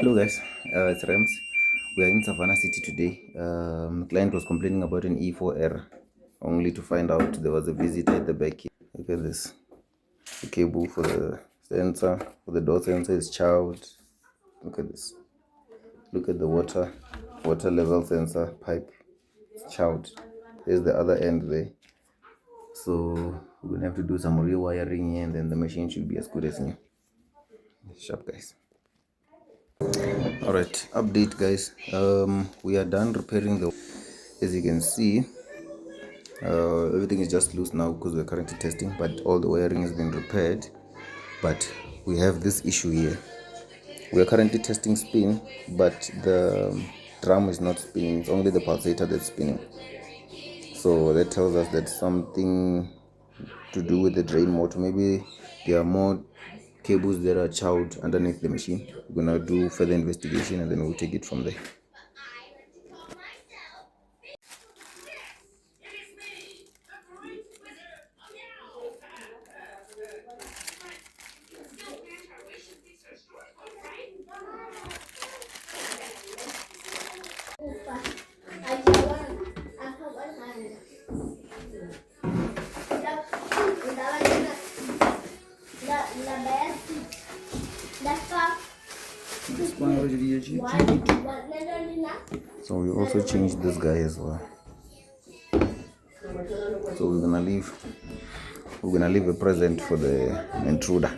Hello guys, it's Rams. We are in Savannah City today. The client was complaining about an E4 error, only to find out there was a visitor at the back here. Look at this. The cable for the sensor, for the door sensor is chowed. Look at this. Look at the water level sensor pipe. It's chowed. There's the other end there. So we're gonna have to do some rewiring here, and then the machine should be as good as new. Sharp guys. Alright, update guys. We are done repairing the, as you can see, everything is just loose now because we're currently testing, but all the wiring has been repaired. But we have this issue here. We are currently testing spin, but the drum is not spinning, it's only the pulsator that's spinning. So that tells us that something to do with the drain motor. Maybe there are more cables that are chowed underneath the machine. We're gonna do further investigation and then we'll take it from there. So we also changed this guy as well. So we're gonna leave a present for the intruder.